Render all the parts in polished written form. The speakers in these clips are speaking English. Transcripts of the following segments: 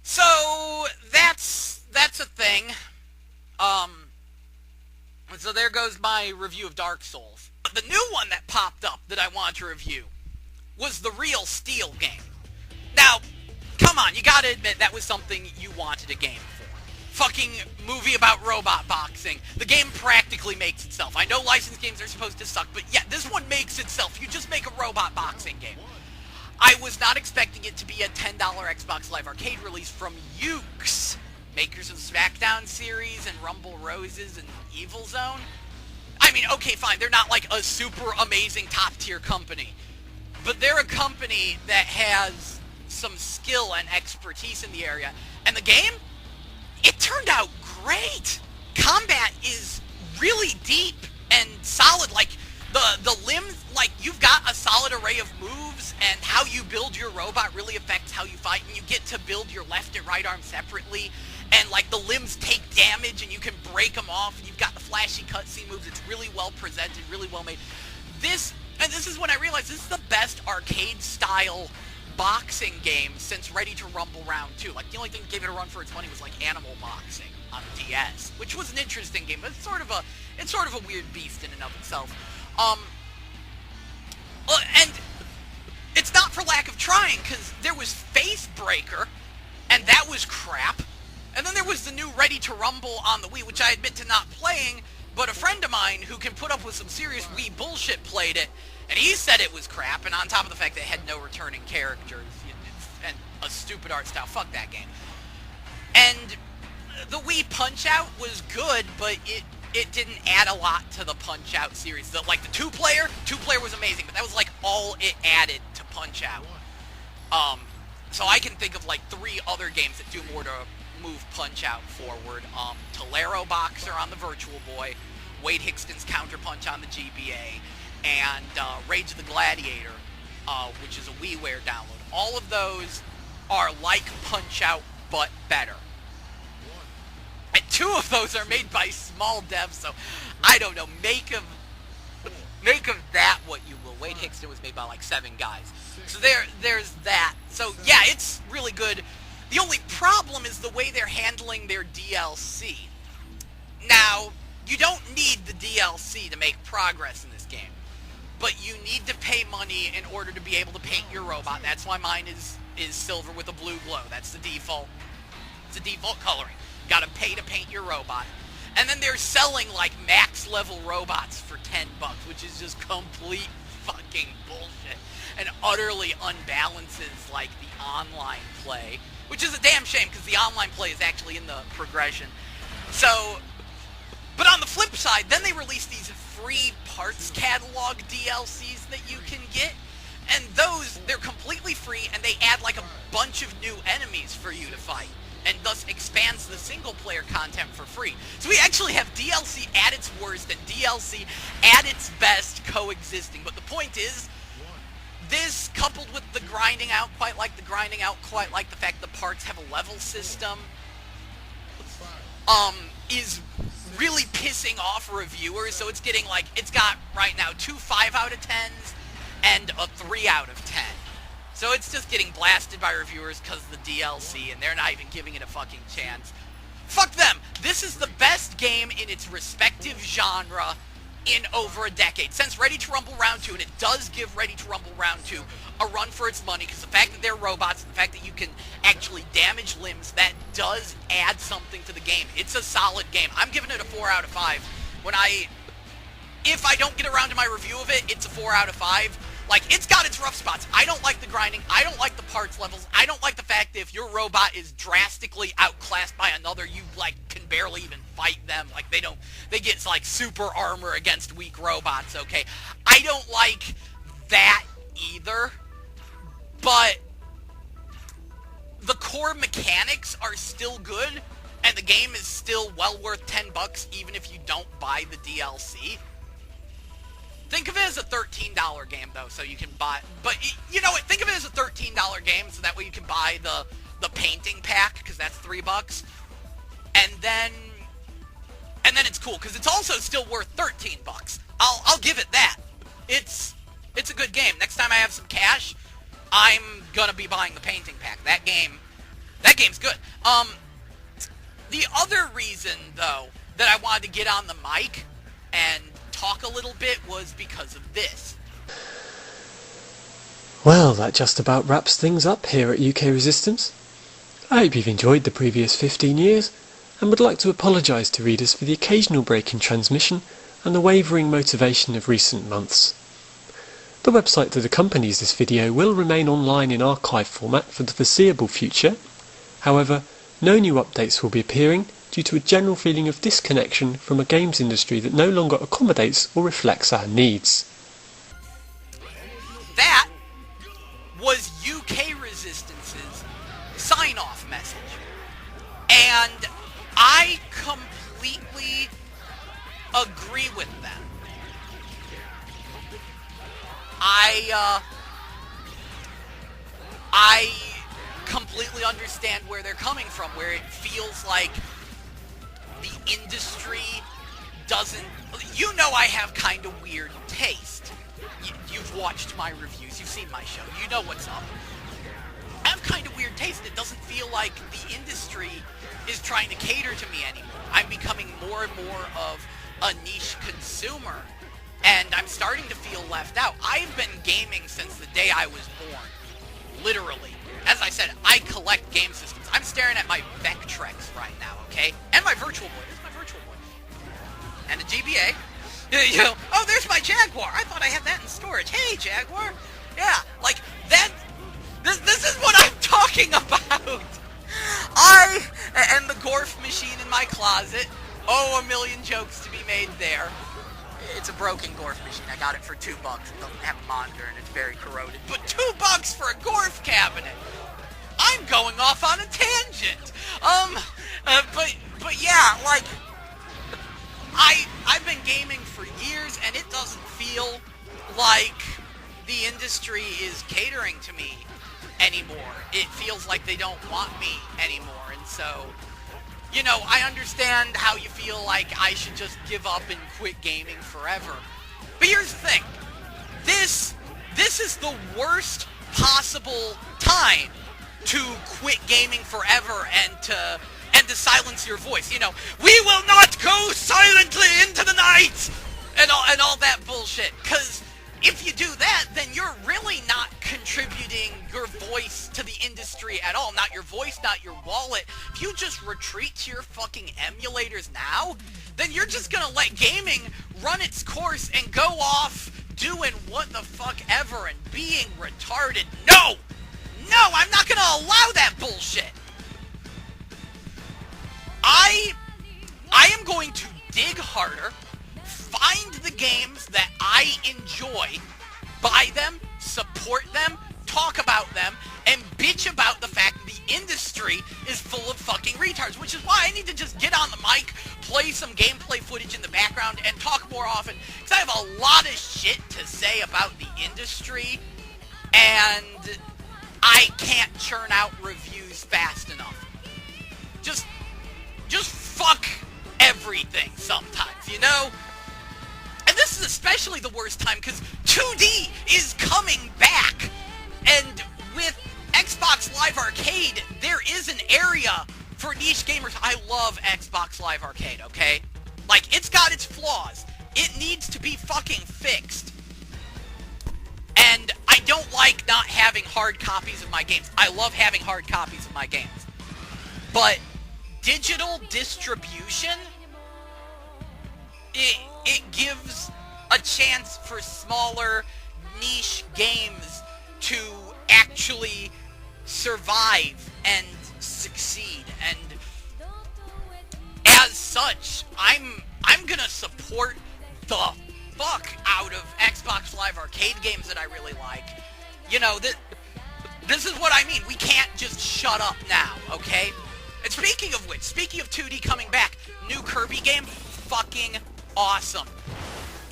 So that's a thing. Um, so there goes my review of Dark Souls. The new one that popped up that I want to review was the Real Steel game. Now, come on, you gotta admit that was something you wanted a game for. Fucking movie about robot boxing. The game practically makes itself. I know licensed games are supposed to suck, but yeah, this one makes itself. You just make a robot boxing game. I was not expecting it to be a $10 Xbox Live Arcade release from Yuke's, makers of SmackDown series and Rumble Roses and Evil Zone. I mean, okay, fine, they're not like a super amazing top tier company, but they're a company that has some skill and expertise in the area. And the game, it turned out great. Combat is really deep and solid. Like, the limbs, like, you've got a solid array of moves, and how you build your robot really affects how you fight, and you get to build your left and right arm separately, and, like, the limbs take damage, and you can break them off, and you've got the flashy cutscene moves. It's really well presented, really well made. This is when I realized this is the best arcade-style boxing game since Ready to Rumble Round 2. Like, the only thing that gave it a run for its money was, like, Animal Boxing on DS, which was an interesting game, but it's sort of a weird beast in and of itself. And it's not for lack of trying, because there was Facebreaker, and that was crap. And then there was the new Ready to Rumble on the Wii, which I admit to not playing, but a friend of mine who can put up with some serious Wii bullshit played it, and he said it was crap, and on top of the fact that it had no returning characters, and a stupid art style, fuck that game. And the Wii Punch-Out was good, but it didn't add a lot to the Punch-Out series. Like, the two-player was amazing, but that was, like, all it added to Punch-Out. So I can think of, like, 3 other games that do more to move Punch-Out forward. Tolero Boxer on the Virtual Boy, Wade Hickston's Counter-Punch on the GBA, and Rage of the Gladiator, which is a WiiWare download. All of those are like Punch-Out, but better. And 2 of those are made by small devs, so I don't know. Make of that what you will. Wade Hickston was made by like 7 guys. So there's that. So yeah, it's really good. The only problem is the way they're handling their DLC. Now, you don't need the DLC to make progress in this game, but you need to pay money in order to be able to paint your robot. That's why mine is silver with a blue glow. That's the default. It's the default coloring. You gotta pay to paint your robot. And then they're selling like max level robots for $10, which is just complete fucking bullshit and utterly unbalances like the online play, which is a damn shame because the online play is actually in the progression. So, but on the flip side, then they release these free parts catalog DLCs that you can get, and those, they're completely free, and they add like a bunch of new enemies for you to fight, and thus expands the single-player content for free. So we actually have DLC at its worst and DLC at its best coexisting. But the point is, this coupled with the grinding out, quite like the fact the parts have a level system, is really pissing off reviewers. So it's getting like, it's got right now 2 5 out of 10s and a 3 out of 10. So it's just getting blasted by reviewers because of the DLC, and they're not even giving it a fucking chance. Fuck them! This is the best game in its respective genre in over a decade. Since Ready to Rumble Round 2, and it does give Ready to Rumble Round 2 a run for its money, because the fact that they're robots, and the fact that you can actually damage limbs, that does add something to the game. It's a solid game. I'm giving it a 4 out of 5. If I don't get around to my review of it, it's a 4 out of 5. Like, it's got its rough spots. I don't like the grinding. I don't like the parts levels. I don't like the fact that if your robot is drastically outclassed by another, you, like, can barely even fight them. Like, they get, like, super armor against weak robots, okay? I don't like that either. But the core mechanics are still good, and the game is still well worth $10, even if you don't buy the DLC. Think of it as a $13 game, though, so you can buy... But, you know what? Think of it as a $13 game, so that way you can buy the painting pack, because that's $3. And then it's cool, because it's also still worth $13. I'll give it that. It's a good game. Next time I have some cash, I'm gonna be buying the painting pack. That game That game's good. The other reason, though, that I wanted to get on the mic and talk a little bit was because of this. Well, that just about wraps things up here at UK Resistance. I hope you've enjoyed the previous 15 years, and would like to apologise to readers for the occasional break in transmission and the wavering motivation of recent months. The website that accompanies this video will remain online in archive format for the foreseeable future. However, no new updates will be appearing due to a general feeling of disconnection from a games industry that no longer accommodates or reflects our needs. That was UK Resistance's sign-off message. And I completely agree with them. I completely understand where they're coming from, where it feels like the industry doesn't... You know I have kind of weird taste. You've watched my reviews, you've seen my show, you know what's up. I have kind of weird taste. It doesn't feel like the industry is trying to cater to me anymore. I'm becoming more and more of a niche consumer, and I'm starting to feel left out. I've been gaming since the day I was born. Literally. As I said, I collect game systems. I'm staring at my Vectrex right now, okay? And my Virtual Boy. This is my Virtual Boy. And a GBA. You know, oh, there's my Jaguar. I thought I had that in storage. Hey, Jaguar. Yeah, like, that... This is what I'm talking about! And the Gorf machine in my closet. Oh, a million jokes to be made there. It's a broken Gorf machine. I got it for $2. It doesn't have a monitor and it's very corroded. But $2 for a Gorf cabinet! I'm going off on a tangent! But yeah, like... I've been gaming for years and it doesn't feel like the industry is catering to me anymore. It feels like they don't want me anymore, and so, you know, I understand how you feel like I should just give up and quit gaming forever. But here's the thing. This is the worst possible time to quit gaming forever and to silence your voice. You know, we will not go silently into the night and all that bullshit. Because if you do that, then you're really not contributing your voice to the industry at all. Not your voice, not your wallet. If you just retreat to your fucking emulators now, then you're just gonna let gaming run its course and go off doing what the fuck ever and being retarded. No! No, I'm not gonna allow that bullshit! I am going to dig harder, find the games that I enjoy, buy them, support them, talk about them, and bitch about the fact that the industry is full of fucking retards, which is why I need to just get on the mic, play some gameplay footage in the background, and talk more often, because I have a lot of shit to say about the industry, and I can't churn out reviews fast enough. Just fuck everything sometimes, you know? And this is especially the worst time because 2D is coming back. And with Xbox Live Arcade, there is an area for niche gamers. I love Xbox Live Arcade, okay? Like, it's got its flaws. It needs to be fucking fixed. And I don't like not having hard copies of my games. I love having hard copies of my games. But digital distribution, it gives a chance for smaller niche games to actually survive and succeed, and as such, I'm gonna support the fuck out of Xbox Live Arcade games that I really like. You know, this is what I mean. We can't just shut up now, okay? And speaking of which, speaking of 2D coming back, new Kirby game, fucking awesome.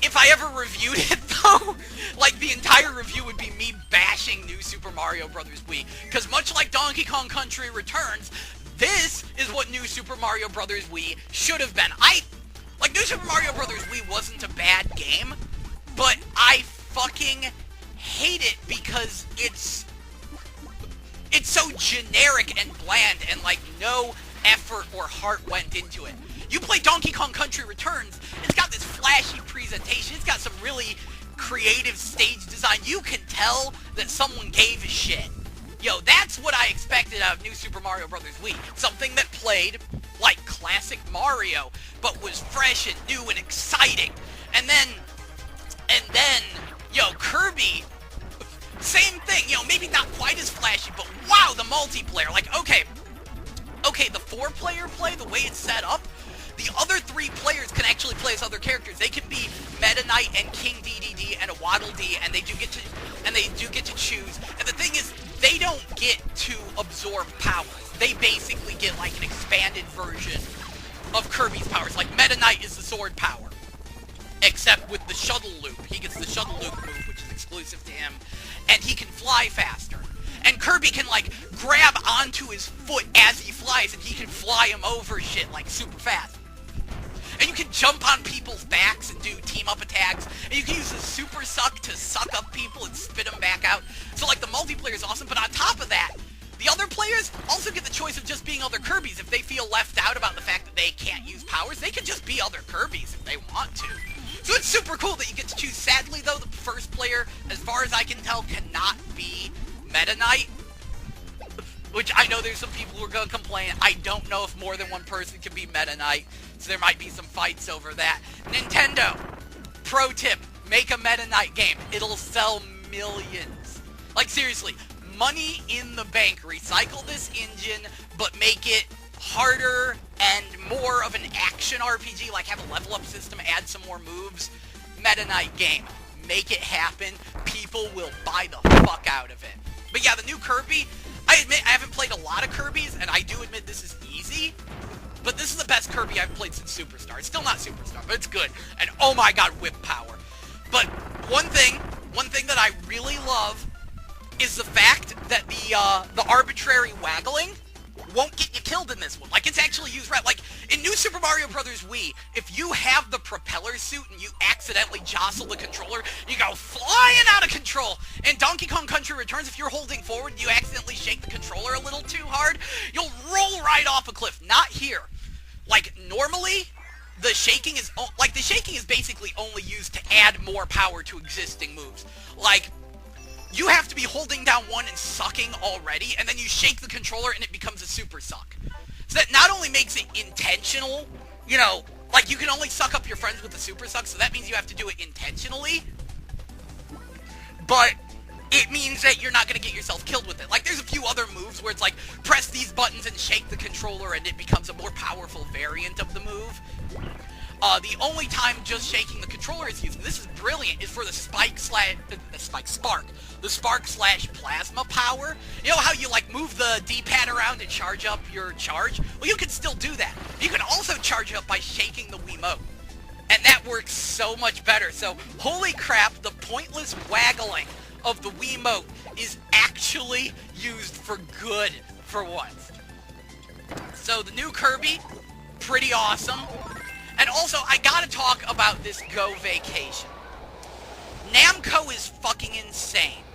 If I ever reviewed it, though, like, the entire review would be me bashing New Super Mario Bros. Wii. Because much like Donkey Kong Country Returns, this is what New Super Mario Bros. Wii should have been. Like, New Super Mario Bros. Wii wasn't a bad game, but I fucking hate it because it's it's so generic and bland, and like no effort or heart went into it. You play Donkey Kong Country Returns, it's got this flashy presentation, it's got some really creative stage design. You can tell that someone gave a shit. Yo, that's what I expected out of New Super Mario Bros. Wii. Something that played like classic Mario, but was fresh and new and exciting. And then, yo, Kirby, same thing. You know, maybe not quite as flashy, but wow, the multiplayer. Like, okay, the 4-player play, the way it's set up, the other 3 players can actually play as other characters. They can be Meta Knight and King DDD and a Waddle Dee, and they do get to choose. And the thing is, they don't get to absorb powers. They basically get like an expanded version of Kirby's powers. Like Meta Knight is the sword power, except with the shuttle loop. He gets the shuttle loop move, which is exclusive to him, and he can fly faster. And Kirby can like grab onto his foot as he flies, and he can fly him over shit like super fast. And you can jump on people's backs and do team-up attacks. And you can use the Super Suck to suck up people and spit them back out. So, like, the multiplayer is awesome. But on top of that, the other players also get the choice of just being other Kirbys. If they feel left out about the fact that they can't use powers, they can just be other Kirbys if they want to. So it's super cool that you get to choose. Sadly, though, the first player, as far as I can tell, cannot be Meta Knight. Which I know there's some people who are going to complain. I don't know if more than one person can be Meta Knight, so there might be some fights over that. Nintendo, pro tip, make a Meta Knight game. It'll sell millions. Like, seriously, money in the bank. Recycle this engine, but make it harder and more of an action RPG, like have a level up system, add some more moves. Meta Knight game. Make it happen. People will buy the fuck out of it. But yeah, the new Kirby, I admit I haven't played a lot of Kirby's, and I do admit this is easy, but this is the best Kirby I've played since Superstar. It's still not Superstar, but it's good. And oh my god, whip power. But one thing that I really love is the fact that the arbitrary waggling won't get you killed in this one. Like, it's actually used right. Like, in New Super Mario Bros. Wii, if you have the propeller suit and you accidentally jostle the controller, you go flying out of control. In Donkey Kong Country Returns, if you're holding forward and you accidentally shake the controller a little too hard, you'll roll right off a cliff. Not here. Like, normally, the shaking is basically only used to add more power to existing moves. Like, you have to be holding down one and sucking already, and then you shake the controller and it becomes a super suck. So that not only makes it intentional, you know, like you can only suck up your friends with the super suck, so that means you have to do it intentionally, but it means that you're not going to get yourself killed with it. Like, there's a few other moves where it's like, press these buttons and shake the controller and it becomes a more powerful variant of the move. The only time just shaking the controller is used, and this is brilliant, is for the spark slash plasma power. You know how you like move the D-pad around and charge up your charge? Well, you can still do that. You can also charge it up by shaking the Wiimote. And that works so much better. So, holy crap, the pointless waggling of the Wiimote is actually used for good for once. So, the new Kirby, pretty awesome. And also, I gotta talk about this Go Vacation. Namco is fucking insane.